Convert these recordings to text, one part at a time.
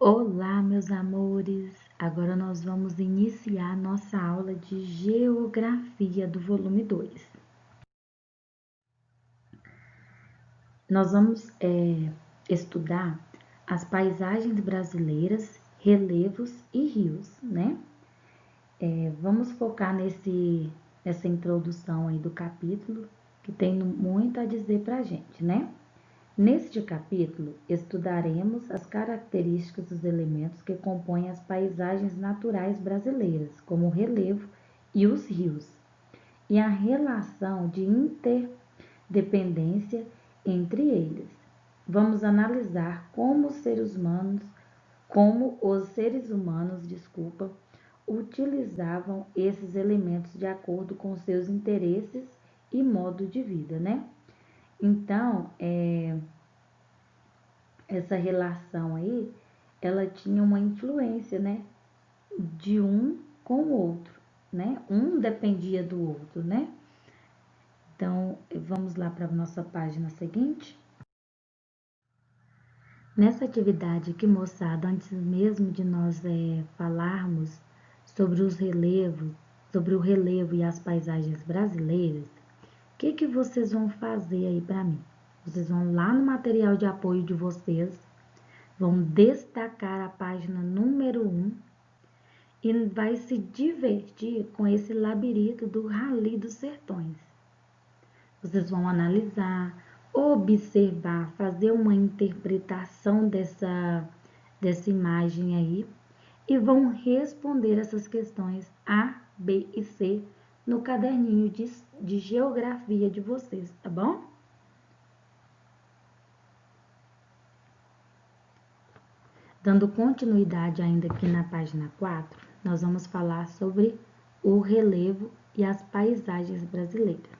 Olá, meus amores! Agora nós vamos iniciar nossa aula de Geografia do volume 2. Nós vamos estudar as paisagens brasileiras, relevos e rios, né? Vamos focar nessa introdução aí do capítulo, que tem muito a dizer pra gente, né? Neste capítulo, estudaremos as características dos elementos que compõem as paisagens naturais brasileiras, como o relevo e os rios, e a relação de interdependência entre eles. Vamos analisar como os seres humanos, utilizavam esses elementos de acordo com seus interesses e modo de vida, né? Então, essa relação aí, ela tinha uma influência, né, de um com o outro, né? Um dependia do outro, né? Então, vamos lá para a nossa página seguinte. Nessa atividade aqui, moçada, antes mesmo de nós falarmos sobre sobre o relevo e as paisagens brasileiras, o que vocês vão fazer aí para mim? Vocês vão lá no material de apoio de vocês, vão destacar a página número 1 e vai se divertir com esse labirinto do Rally dos Sertões. Vocês vão analisar, observar, fazer uma interpretação dessa imagem aí e vão responder essas questões A, B e C no caderninho de geografia de vocês, tá bom? Dando continuidade ainda aqui na página 4, nós vamos falar sobre o relevo e as paisagens brasileiras.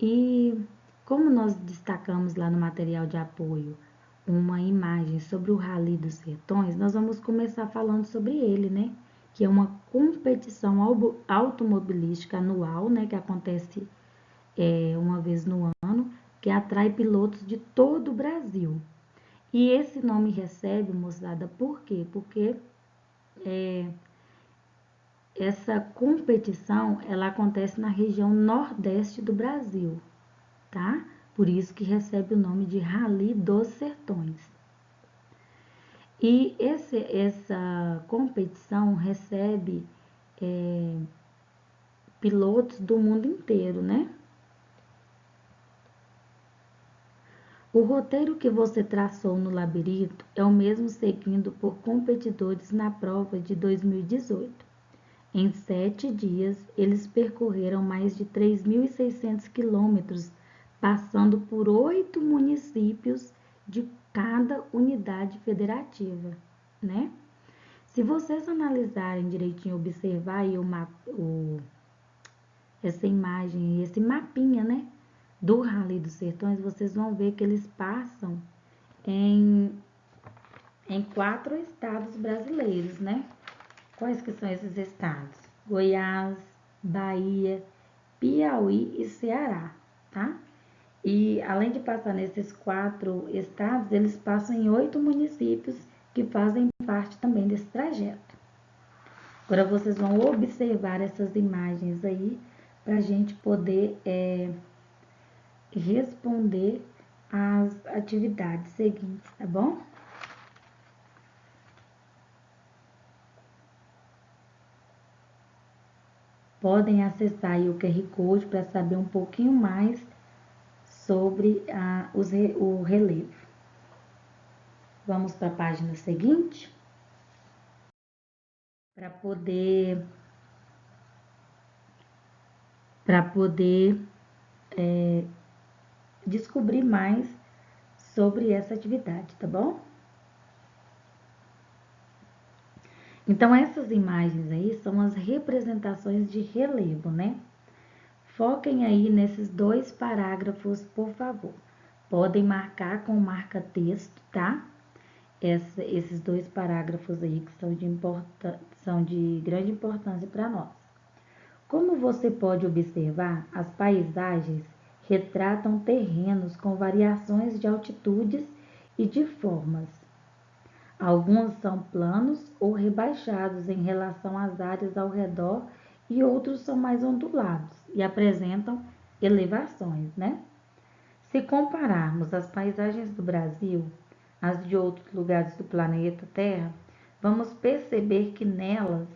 E como nós destacamos lá no material de apoio uma imagem sobre o Rally dos Sertões, nós vamos começar falando sobre ele, né? Que é uma competição automobilística anual, né? Que acontece uma vez no ano, que atrai pilotos de todo o Brasil. E esse nome recebe, moçada, por quê? Porque essa competição, ela acontece na região nordeste do Brasil, tá? Por isso que recebe o nome de Rally dos Sertões. E essa competição recebe pilotos do mundo inteiro, né? O roteiro que você traçou no labirinto é o mesmo seguido por competidores na prova de 2018. Em 7 dias, eles percorreram mais de 3.600 quilômetros, passando por 8 municípios de cada unidade federativa, né? Se vocês analisarem direitinho, observar aí essa imagem, esse mapinha, né, do Rally dos Sertões, vocês vão ver que eles passam em 4 estados brasileiros, né? Quais que são esses estados? Goiás, Bahia, Piauí e Ceará, tá? E além de passar nesses 4 estados, eles passam em 8 municípios que fazem parte também desse trajeto. Agora vocês vão observar essas imagens aí para a gente poder responder às atividades seguintes, tá bom? Podem acessar aí o QR Code para saber um pouquinho mais sobre o relevo. Vamos para a página seguinte. Para poder descobrir mais sobre essa atividade, tá bom? Então, essas imagens aí são as representações de relevo, né? Foquem aí nesses 2 parágrafos, por favor. Podem marcar com marca-texto, tá? Esses 2 parágrafos aí que são de grande importância para nós. Como você pode observar, as paisagens retratam terrenos com variações de altitudes e de formas. Alguns são planos ou rebaixados em relação às áreas ao redor e outros são mais ondulados e apresentam elevações, né? Se compararmos as paisagens do Brasil às de outros lugares do planeta Terra, vamos perceber que nelas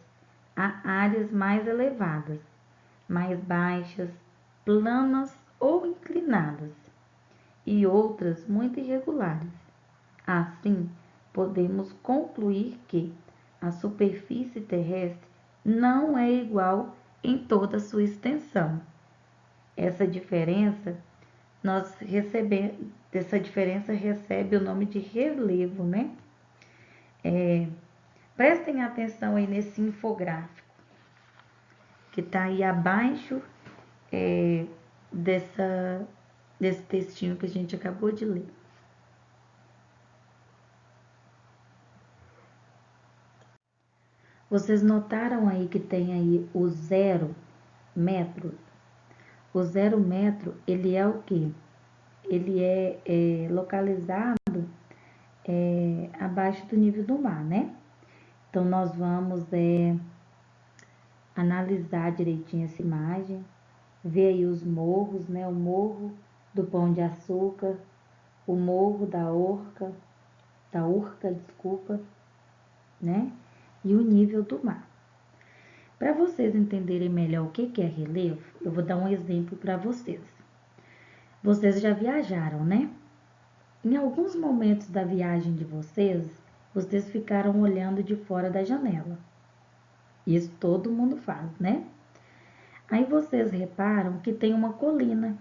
há áreas mais elevadas, mais baixas, planas ou inclinadas, e outras muito irregulares. Assim, podemos concluir que a superfície terrestre não é igual em toda a sua extensão. Essa diferença essa diferença recebe o nome de relevo, né? Prestem atenção aí nesse infográfico que está aí abaixo desse textinho que a gente acabou de ler. Vocês notaram aí que tem aí o 0 metro? O 0 metro, ele é o quê? Ele é localizado abaixo do nível do mar, né? Então, nós vamos analisar direitinho essa imagem, ver aí os morros, né? O morro do Pão de Açúcar, o morro da Urca, desculpa, né? E o nível do mar. Para vocês entenderem melhor o que é relevo, eu vou dar um exemplo para vocês. Vocês já viajaram, né? Em alguns momentos da viagem de vocês ficaram olhando de fora da janela. Isso todo mundo faz, né? Aí vocês reparam que tem uma colina.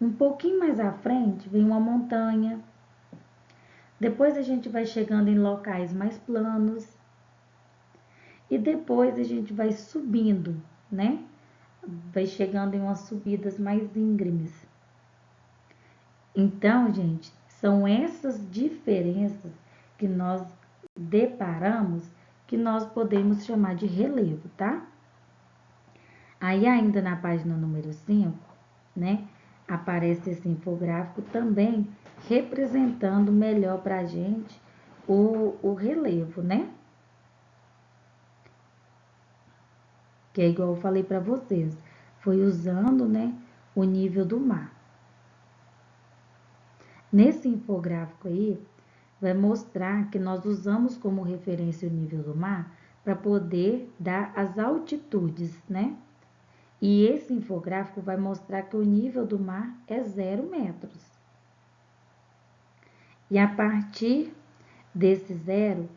Um pouquinho mais à frente vem uma montanha. Depois a gente vai chegando em locais mais planos. E depois a gente vai subindo, né? Vai chegando em umas subidas mais íngremes. Então, gente, são essas diferenças que nós deparamos que nós podemos chamar de relevo, tá? Aí ainda na página número 5, né, aparece esse infográfico também representando melhor para a gente o relevo, né? Que é igual eu falei para vocês, foi usando, né, o nível do mar. Nesse infográfico aí, vai mostrar que nós usamos como referência o nível do mar para poder dar as altitudes, né? E esse infográfico vai mostrar que o nível do mar é 0 metros. E a partir desse zero,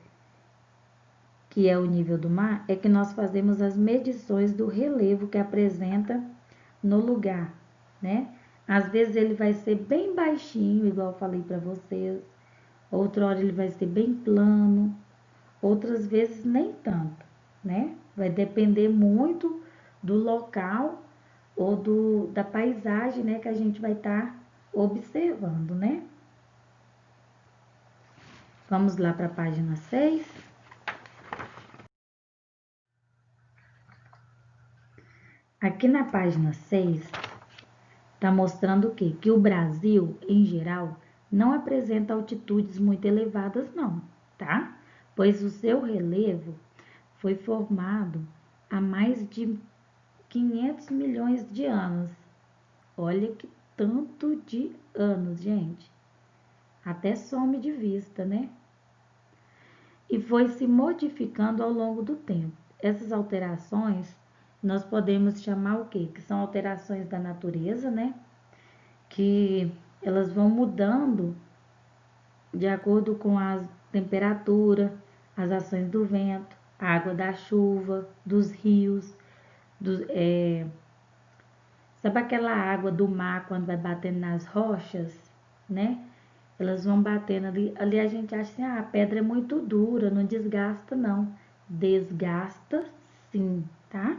que é o nível do mar, é que nós fazemos as medições do relevo que apresenta no lugar, né? Às vezes ele vai ser bem baixinho, igual eu falei para vocês. Outra hora ele vai ser bem plano, outras vezes nem tanto, né? Vai depender muito do local ou da paisagem, né, que a gente vai estar observando, né? Vamos lá para a página 6. Aqui na página 6 está mostrando o quê? Que o Brasil, em geral, não apresenta altitudes muito elevadas, não, tá? Pois o seu relevo foi formado há mais de 500 milhões de anos. Olha que tanto de anos, gente. Até some de vista, né? E foi se modificando ao longo do tempo. Essas alterações nós podemos chamar o quê? Que são alterações da natureza, né? Que elas vão mudando de acordo com a temperatura, as ações do vento, a água da chuva, dos rios, sabe aquela água do mar quando vai batendo nas rochas, né? Elas vão batendo ali. Ali a gente acha assim, a pedra é muito dura, não desgasta, não. Desgasta sim, tá?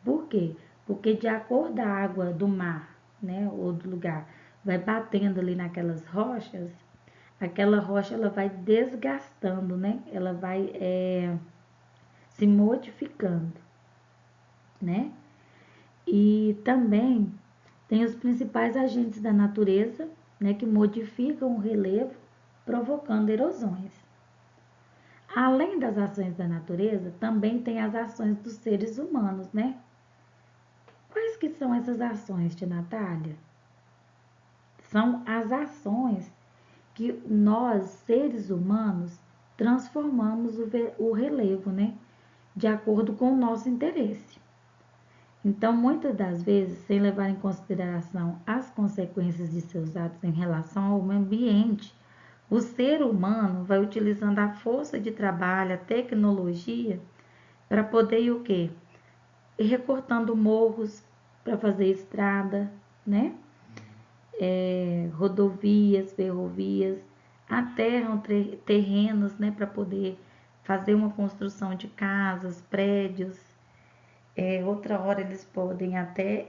Por quê? Porque de acordo com a água do mar, né, ou do lugar, vai batendo ali naquelas rochas, aquela rocha ela vai desgastando, né? Ela vai se modificando, né? E também tem os principais agentes da natureza, né, que modificam o relevo, provocando erosões. Além das ações da natureza, também tem as ações dos seres humanos, né? Quais que são essas ações, tia Natália? São as ações que nós, seres humanos, transformamos o relevo, né? De acordo com o nosso interesse. Então, muitas das vezes, sem levar em consideração as consequências de seus atos em relação ao meio ambiente, o ser humano vai utilizando a força de trabalho, a tecnologia, para poder o quê? Ir recortando morros para fazer estrada, né? Rodovias, ferrovias, aterram terrenos, né? Para poder fazer uma construção de casas, prédios. Outra hora eles podem até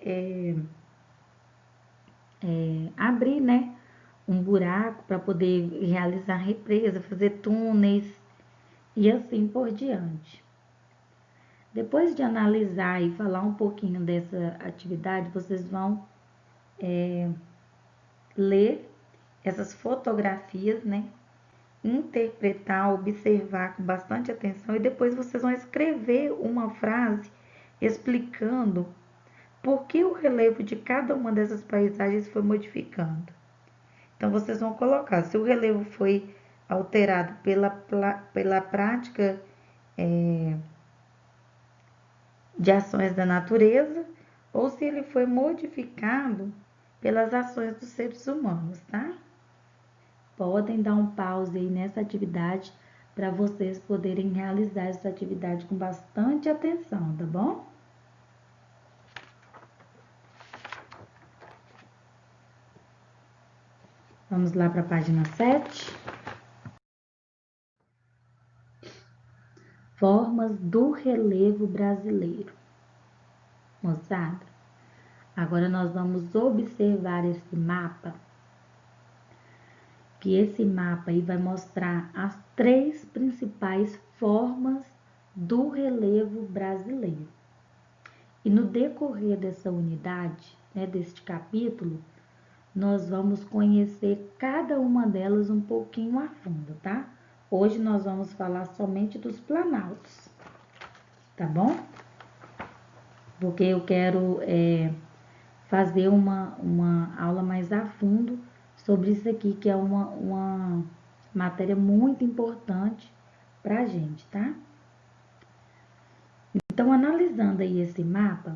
abrir, né? Um buraco para poder realizar represa, fazer túneis e assim por diante. Depois de analisar e falar um pouquinho dessa atividade, vocês vão ler essas fotografias, né? Interpretar, observar com bastante atenção e depois vocês vão escrever uma frase explicando por que o relevo de cada uma dessas paisagens foi modificando. Então, vocês vão colocar se o relevo foi alterado pela prática de ações da natureza ou se ele foi modificado pelas ações dos seres humanos, tá? Podem dar um pause aí nessa atividade para vocês poderem realizar essa atividade com bastante atenção, tá bom? Vamos lá para a página 7. Formas do relevo brasileiro. Moçada, agora nós vamos observar esse mapa, que esse mapa aí vai mostrar as 3 principais formas do relevo brasileiro. E no decorrer dessa unidade, né, deste capítulo, nós vamos conhecer cada uma delas um pouquinho a fundo, tá? Hoje nós vamos falar somente dos planaltos, tá bom? Porque eu quero fazer uma aula mais a fundo sobre isso aqui, que é uma matéria muito importante pra gente, tá? Então, analisando aí esse mapa,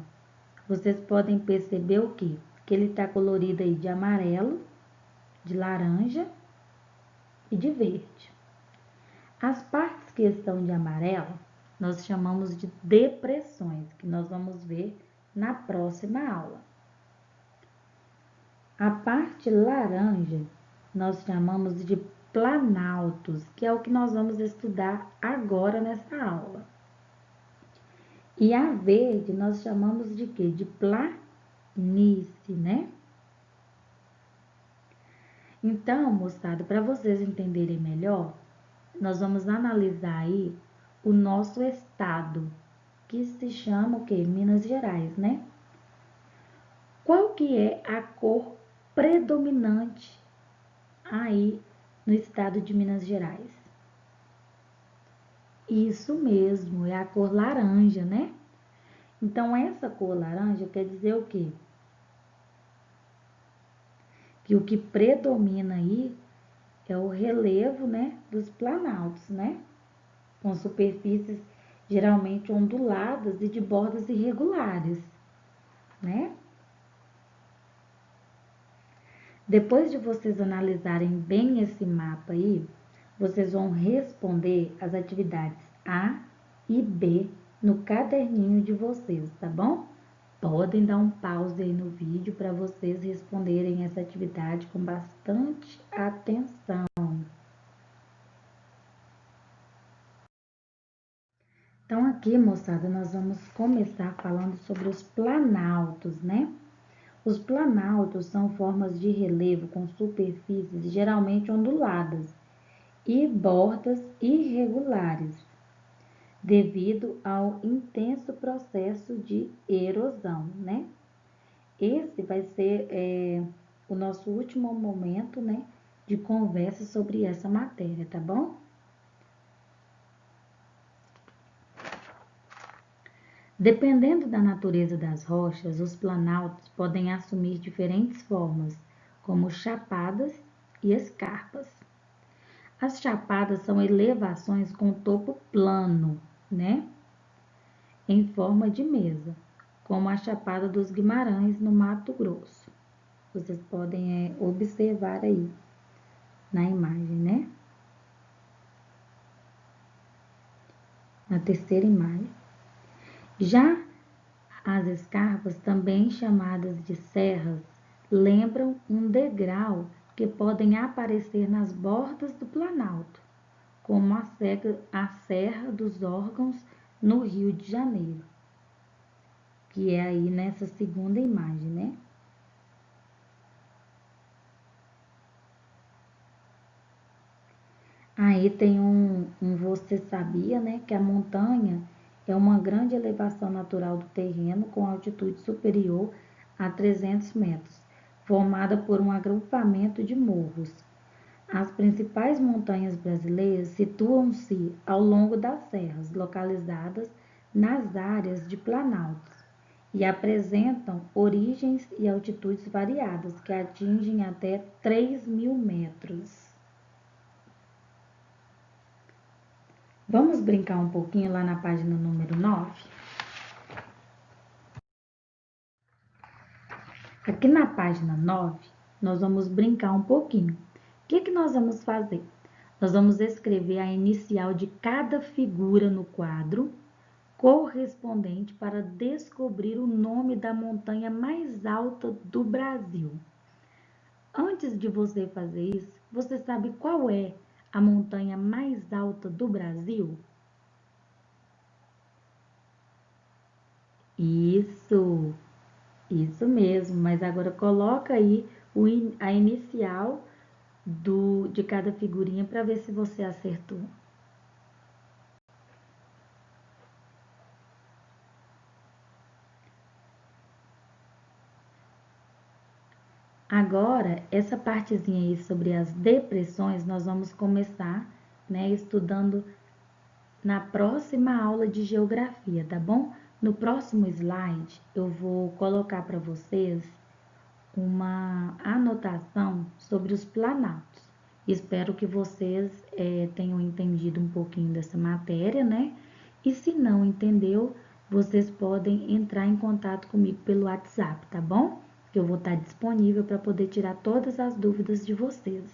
vocês podem perceber o quê? Que ele tá colorido aí de amarelo, de laranja e de verde. As partes que estão de amarelo, nós chamamos de depressões, que nós vamos ver na próxima aula. A parte laranja, nós chamamos de planaltos, que é o que nós vamos estudar agora nessa aula. E a verde, nós chamamos de quê? De planície, né? Então, moçada, para vocês entenderem melhor, nós vamos analisar aí o nosso estado, que se chama o quê? Minas Gerais, né? Qual que é a cor predominante aí no estado de Minas Gerais? Isso mesmo, é a cor laranja, né? Então, essa cor laranja quer dizer o quê? Que o que predomina aí é o relevo, né, dos planaltos, né? Com superfícies geralmente onduladas e de bordas irregulares, né? Depois de vocês analisarem bem esse mapa aí, vocês vão responder as atividades A e B no caderninho de vocês, tá bom? Podem dar um pause aí no vídeo para vocês responderem essa atividade com bastante atenção. Então, aqui, moçada, nós vamos começar falando sobre os planaltos, né? Os planaltos são formas de relevo com superfícies geralmente onduladas e bordas irregulares, devido ao intenso processo de erosão, né? Esse vai ser o nosso último momento, né, de conversa sobre essa matéria, tá bom? Dependendo da natureza das rochas, os planaltos podem assumir diferentes formas, como chapadas e escarpas. As chapadas são elevações com topo plano, né? Em forma de mesa, como a Chapada dos Guimarães, no Mato Grosso. Vocês podem observar aí na imagem, né? Na terceira imagem. Já as escarpas, também chamadas de serras, lembram um degrau que podem aparecer nas bordas do Planalto, como a Serra dos Órgãos, no Rio de Janeiro, que é aí nessa segunda imagem, né? Aí tem você sabia, né, que a montanha é uma grande elevação natural do terreno com altitude superior a 300 metros, formada por um agrupamento de morros. As principais montanhas brasileiras situam-se ao longo das serras, localizadas nas áreas de planaltos, e apresentam origens e altitudes variadas, que atingem até 3.000 metros. Vamos brincar um pouquinho lá na página número 9? Aqui na página 9, nós vamos brincar um pouquinho. O que nós vamos fazer? Nós vamos escrever a inicial de cada figura no quadro correspondente para descobrir o nome da montanha mais alta do Brasil. Antes de você fazer isso, você sabe qual é a montanha mais alta do Brasil? Isso mesmo, mas agora coloca aí a inicial de cada figurinha para ver se você acertou. Agora, essa partezinha aí sobre as depressões, nós vamos começar, né, estudando na próxima aula de geografia, tá bom? No próximo slide, eu vou colocar para vocês uma anotação sobre os planaltos. Espero que vocês tenham entendido um pouquinho dessa matéria, né? E se não entendeu, vocês podem entrar em contato comigo pelo WhatsApp, tá bom? Que eu vou estar disponível para poder tirar todas as dúvidas de vocês.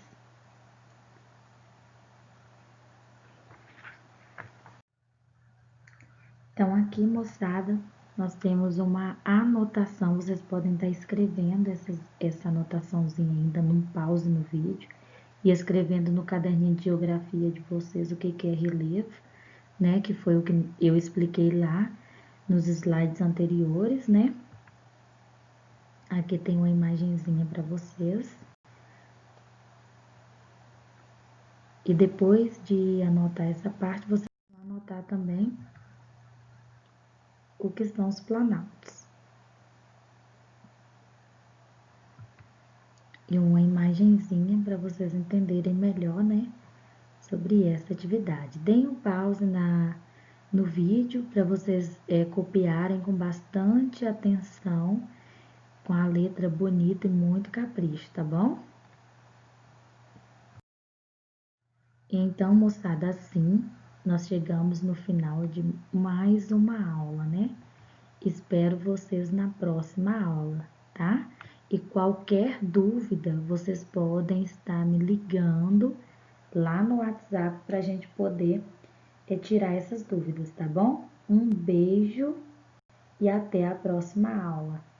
Então, aqui, moçada, nós temos uma anotação. Vocês podem estar escrevendo essa anotaçãozinha ainda num pause no vídeo e escrevendo no caderninho de geografia de vocês o que é relevo, né? Que foi o que eu expliquei lá nos slides anteriores, né? Aqui tem uma imagenzinha para vocês. E depois de anotar essa parte, vocês vão anotar também o que são os planaltos. E uma imagenzinha para vocês entenderem melhor, né, sobre essa atividade. Deem um pause no vídeo para vocês copiarem com bastante atenção, com a letra bonita e muito capricho, tá bom? Então, moçada, assim nós chegamos no final de mais uma aula, né? Espero vocês na próxima aula, tá? E qualquer dúvida, vocês podem estar me ligando lá no WhatsApp para a gente poder tirar essas dúvidas, tá bom? Um beijo e até a próxima aula.